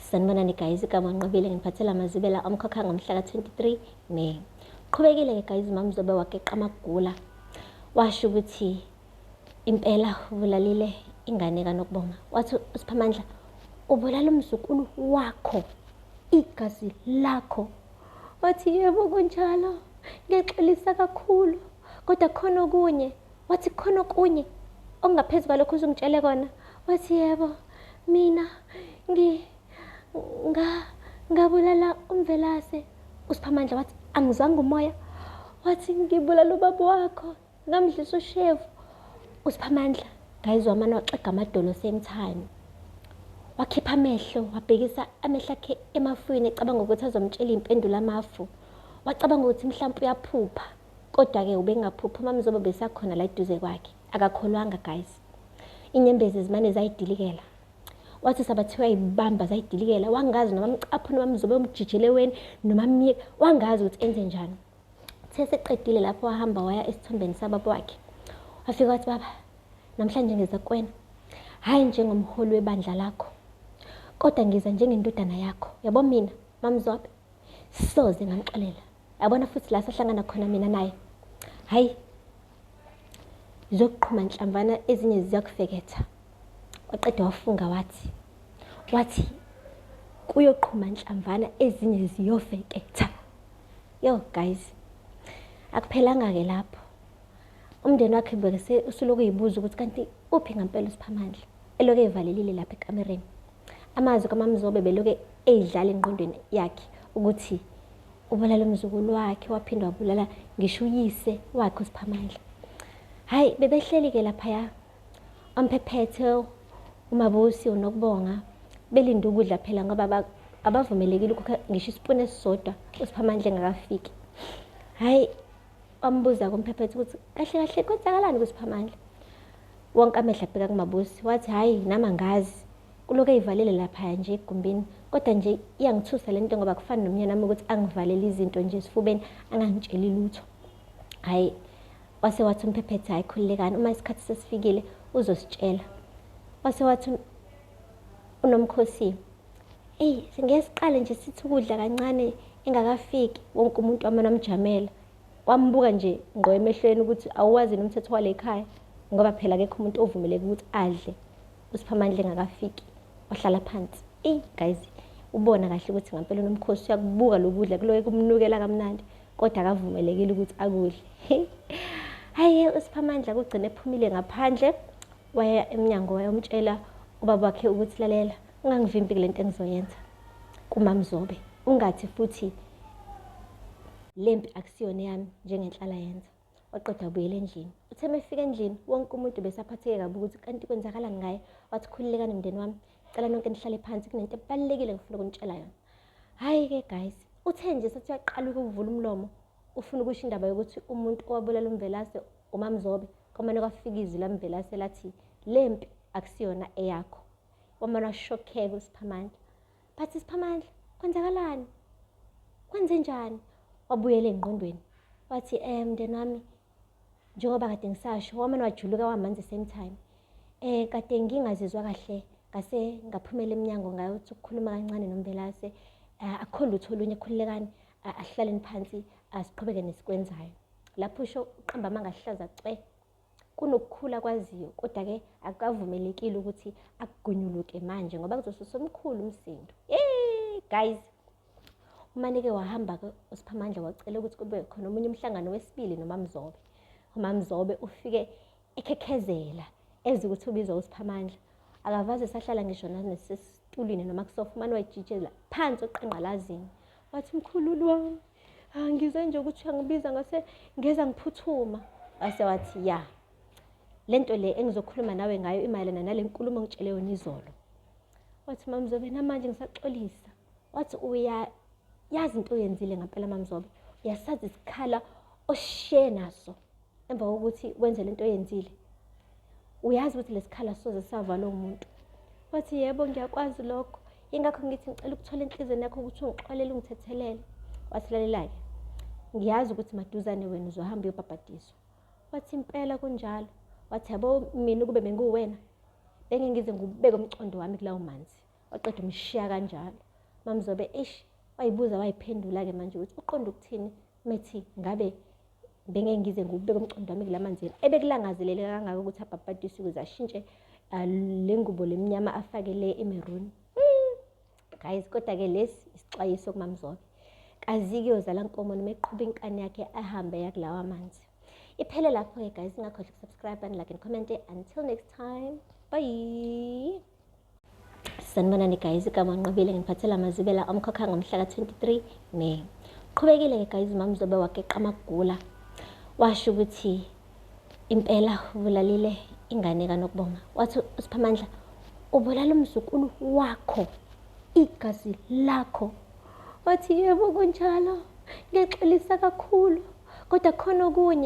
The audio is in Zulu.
Sanibonani guys, igama ngiqobile ngiphathela amazibela omkhokha ngomhla ka-23 May. Qhubekile ke guys, uMamzobe wageqa amagula. Washo ukuthi impela ubulalile ingane kaNokubonga. Wathi uSiphamandla ubulala umzukulu wakho, igazi lakho. Wathi yebo kunjalo, ngiyaxolisa kakhulu, kodwa khona okunye. Wathi khona okunye ongaphezulu kwalokho uzungitshele kona. Wathi yebo, mina ngabulala uMvelase. uSiphamandla wathi angizange umoya. Wathi ngibulala ubaba wakho, ngamdlisa ushevu. uSiphamandla guys wamana waxega amadolo same time. Wakhipha amehlo, wabhekisa amehlo akhe emafwini ecabanga ukuthi azomtshela impendulo amafu. Wacabanga ukuthi mhlawumbe uyaphupha, kodwa-ke ubengaphupha. uMamzobe besakhona la eduze kwakhe, akakholwanga guys. Inyembezi zimane zayidilikela. Wathi sabathiwa ibamba zayidilikela, wangazi noma mcapho noMamzobe umjijele weni noma myeka, wangazi ukuthi enze njani. Seseqedile lapho wahamba waya esithombeni sababa wakhe. Wafika wathi, baba, namhlanje ngiza kuwena, hayi njengomholi webandla lakho, kodwa ngiza njengendodana yakho. Yabo mina Mamzobe soze ngamxolela. Yabona futhi la sahlangana khona mina naye, hayi zokuqhuma nhlamvana ezinye ziyakufeketha. Waqeda wafunga wathi kuyoqhuma nhlamvana ezinye ziyofeketha. Yo guys, akuphelanga ke lapho. Umndeni wakhe bese usuloku uyibuza ukuthi kanti uphi ngempela uSiphamandla, eloke evalelile lapha ekamereni. Amazwi kaMamzobe beloke eyidlala engqondweni yakhe ukuthi ubulala umzukulu wakhe, waphindwa wabulala ngisho uyise wakhe uSiphamandla. Hayi bebehleli ke lapha Amphephethe, uMabusi, uNokubonga belinda ukudla phela ngoba abavumelekile ukukha ngisho isipuni esisodwa uSiphamandla engakafiki. Hayi wambuza kuMphephethe ukuthi kahle kahle kwenzakalani kuSiphamandla. Wonke amehlo abheka kuMabusi. Wathi hayi nama ngazi, kuloke eyivalele lapha nje egumbini, kodwa nje iyangithusa lento ngoba kufana nomnyana nami ukuthi angivalele izinto nje esifubeni, angangitsheli lutho. Hayi wase wathi uMphephethe hayi khululekani, uma isikhathi sesifikile uzositshela. Wase wathi uNomkhosi, singesiqale nje sithi ukudla kancane engakafiki. Wonke umuntu wamana wamjamela, wambuka nje ngqo emehlweni ukuthi awuwazi nomthetho wale ekhaya, ngoba phela akekho umuntu ovumeleke ukuthi adle uSiphamandla engakafiki. Wahlala phansi. Guys, ubona kahle ukuthi ngempela uNomkhosi uyakubuka lokudla kuloke kumnukela kamnandi, kodwa akavumelekile ukuthi akudle. Hayi uSiphamandla kugcina ephumile ngaphandle, waya emnyango wayomtshela ubaba wakhe ukuthi lalela, ungangivimbi kule nto engizoyenza kuMamzobe, ungathi futhi lempi akusiyona yami njengenhlala yenza. Waqeda ubuyela endlini. Uthe mefika endlini wonke umuntu besaphatheke kabi ukuthi kanti kwenzakalani ngaye. Wathi khululekani mndeni wami, cela nonke nihlale phansi, kunento ebalulekile ngifuna ukunitshela yona. Hayi ke guys, uthe nje sathi uyaqala ukuvula umlomo ufuna ukusho indaba yokuthi umuntu owabulala uMvelase uMamzobe, kwamane kwafika izwi laMvelase lathi lempi akusiyona eyakho. Wamana washokheka uSiphamandla. Bathi Siphamandla kwenzakalani, kwenze njani? Wabuyela engqondweni. Wathi mndeni wami, njengoba kade ngisasho, wamane wajuluka wamanzi same time. Kade ngingazizwa kahle, ngase ngaphumela eminyango ngayothi ukukhuluma kancane noMvelase. Akho lutho olunye, khululekani ahlaleni phansi asiqhubeke nesikwenzayo. Lapho usho uqamba amanga ahlaza cwe. Kunokukhula kwaziyo, kodwa-ke akavumelekile ukuthi akugunyuluke manje ngoba kuzosusa omkhulu umsindo. Guys, umane-ke wahamba-ke uSiphamandla wacela ukuthi kube khona omunye umhlangano wesibili noMamzobe. uMamzobe ufike ekhekezela eze ukuthi ubizwa uSiphamandla. Akavaze sahlala ngisho nesitulini noma kusofa, umane wayijitshela phansi oqenqalazini. Wathi mkhululu wami, ngize nje ukuthi uyangibiza ngase ngeza ngiphuthuma. Wase wathi ya, lento le engizokhuluma nawe ngayo imayelana nale nkulumo ngitshele yona izolo. Wathi Mamzobe namanje ngisaxolisa. Wathi yazi into oyenzile ngempela Mamzobe, uyasazi isikhala oshiye naso emva kokuthi wenze lento oyenzile, uyazi ukuthi lesikhala soze savalwa umuntu. Wathi yebo ngiyakwazi lokho, ingakho ngithi ngicela ukuthola enhlizweni yakho ukuthi ungixolele ungithethelele. Wathi lalela-ke, ngiyazi ukuthi maduzane wena uzohamba uyobhabhadiswa. Wathi impela kunjalo. Wathi yabo mina ukube benguwena bengingize ngubeke umcondo wami kulawo manzi. waqeda umshiya kanjalo. Mamzobe wayibuza wayiphendula-ke manje ukuthi uqonda ukuthini methi ngabe bengeke ngize ngubeke umcondo wami kulamanzini ebekulangazelele kangaka ukuthi abhabhadise ukuze ashintshe le ngubo lemnyama afake le emeruni. Guys, kodwa-ke lesi isixwayiso kumamzobe. Kazi-ke yozala nkomo noma eqhuba inkani yakhe ahambe yakulawa amanzi. Iphele lapho-ke guys, ingakhohlwa ukusubscribe and like and comment. Until next time, bye. Sanibonani guys, igama Nqobile, ngiphathela amazibela omkhokha ngomhla ka-23 May. Qhubekile-ke guys, mamzobe wageqa amagula. Washo ukuthi impela ubulalile ingane kaNokubonga. Wathi uSiphamandla ubulala umzukulu wakho, igazi lakho. Wathi yebo kunjalo, ngiyaxolisa kakhulu, kodwa khona okunye